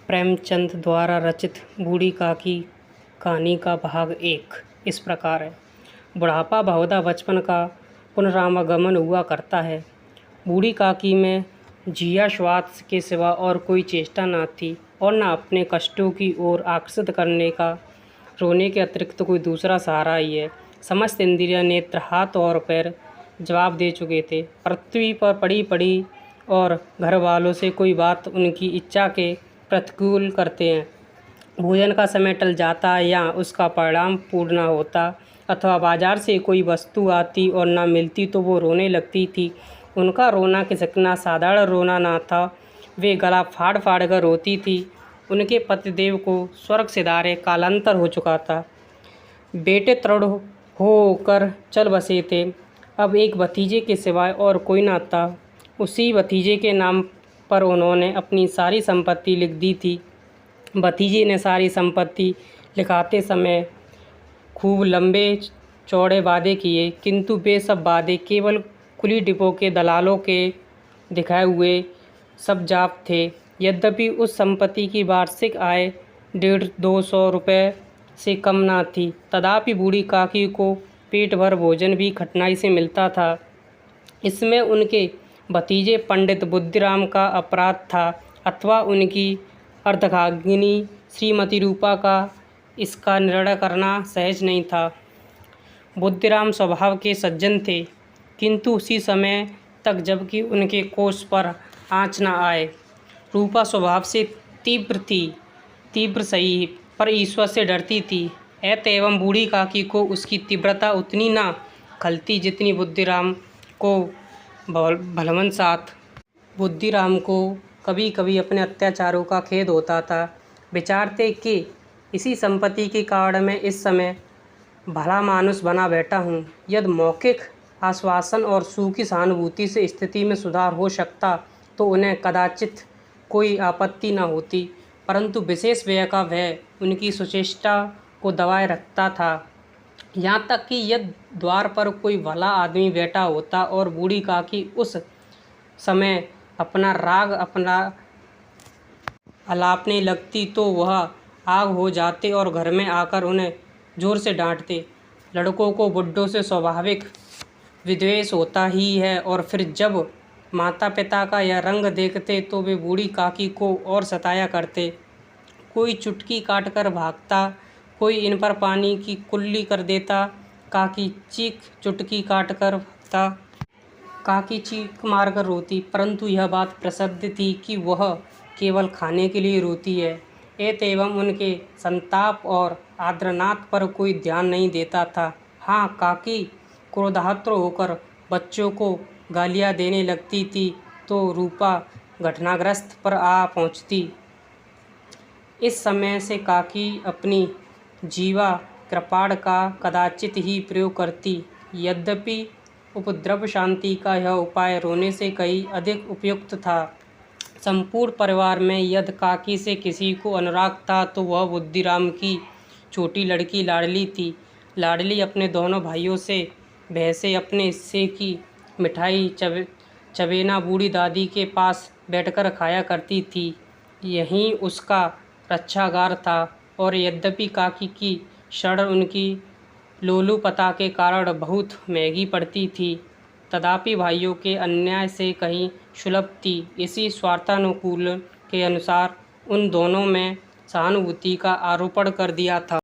प्रेमचंद द्वारा रचित बूढ़ी काकी कहानी का भाग 1 इस प्रकार है। बुढ़ापा बहुधा बचपन का पुनरागमन हुआ करता है। बूढ़ी काकी में जिया स्वाद के सिवा और कोई चेष्टा न थी और न अपने कष्टों की ओर आकर्षित करने का रोने के अतिरिक्त कोई दूसरा सहारा ही है। समस्त इंद्रिय नेत्र हाथ और पैर जवाब दे चुके थे। पृथ्वी पर पड़ी पड़ी और घर वालों से कोई बात उनकी इच्छा के प्रतिकूल करते हैं। भोजन का समय टल जाता या उसका परिणाम पूर्ण न होता अथवा बाजार से कोई वस्तु आती और न मिलती तो वो रोने लगती थी। उनका रोना खिसकना साधारण रोना न था, वे गला फाड़ फाड़ कर रोती थी। उनके पतिदेव को स्वर्ग सिधारे कालांतर हो चुका था। बेटे तृढ़ होकर चल बसे थे। अब एक भतीजे के सिवाय और कोई न था। उसी भतीजे के नाम पर उन्होंने अपनी सारी संपत्ति लिख दी थी। भतीजे ने सारी संपत्ति लिखाते समय खूब लंबे चौड़े वादे किए, किंतु वे सब वादे केवल कुली डिपो के दलालों के दिखाए हुए सब जाप थे। यद्यपि उस संपत्ति की वार्षिक आय 150-200 रुपये से कम न थी, तथापि बूढ़ी काकी को पेट भर भोजन भी कठिनाई से मिलता था। इसमें उनके भतीजे पंडित बुद्धिराम का अपराध था अथवा उनकी अर्धांगिनी श्रीमती रूपा का इसका निर्णय करना सहज नहीं था। बुद्धिराम स्वभाव के सज्जन थे, किंतु उसी समय तक जबकि उनके कोष पर आँच न आए। रूपा स्वभाव से तीव्र सही, पर ईश्वर से डरती थी। एवं बूढ़ी काकी को उसकी तीव्रता उतनी न खलती जितनी बुद्धिराम को भलवंसात। बुद्धिराम को कभी कभी अपने अत्याचारों का खेद होता था। विचारते कि इसी संपत्ति के कारण मैं इस समय भला मानुष बना बैठा हूँ। यदि मौखिक आश्वासन और सूखी सहानुभूति से स्थिति में सुधार हो सकता तो उन्हें कदाचित कोई आपत्ति न होती, परंतु विशेष व्यय का भय उनकी सुचेष्टा को दबाए रखता था। यहाँ तक कि यदि द्वार पर कोई भला आदमी बैठा होता और बूढ़ी काकी उस समय अपना राग अलापने लगती तो वह आग हो जाते और घर में आकर उन्हें जोर से डांटते। लड़कों को बुड्ढों से स्वाभाविक विद्वेष होता ही है, और फिर जब माता पिता का यह रंग देखते तो वे बूढ़ी काकी को और सताया करते। कोई चुटकी काट कर भागता, कोई इन पर पानी की कुल्ली कर देता। काकी चुटकी काट कर भागता, काकी चीख मारकर रोती, परंतु यह बात प्रसिद्ध थी कि वह केवल खाने के लिए रोती है। एवं उनके संताप और आर्द्रनाद पर कोई ध्यान नहीं देता था। हाँ, काकी क्रोधातुर होकर बच्चों को गालियाँ देने लगती थी तो रूपा घटनाग्रस्त पर आ पहुँचती। इस समय से काकी अपनी जीवा कृपाण का कदाचित ही प्रयोग करती। यद्यपि उपद्रव शांति का यह उपाय रोने से कहीं अधिक उपयुक्त था। संपूर्ण परिवार में यदि काकी से किसी को अनुराग था तो वह बुद्धिराम की छोटी लड़की लाडली थी। लाडली अपने दोनों भाइयों से भैंसे अपने हिस्से की मिठाई चवेना बूढ़ी दादी के पास बैठकर खाया करती थी। यहीं उसका रक्षागार था, और यद्यपि काकी की शरण उनकी लोलुपता के कारण बहुत महंगी पड़ती थी, तथापि भाइयों के अन्याय से कहीं सुलभ थी। इसी स्वार्थानुकूल के अनुसार उन दोनों में सहानुभूति का आरोपण कर दिया था।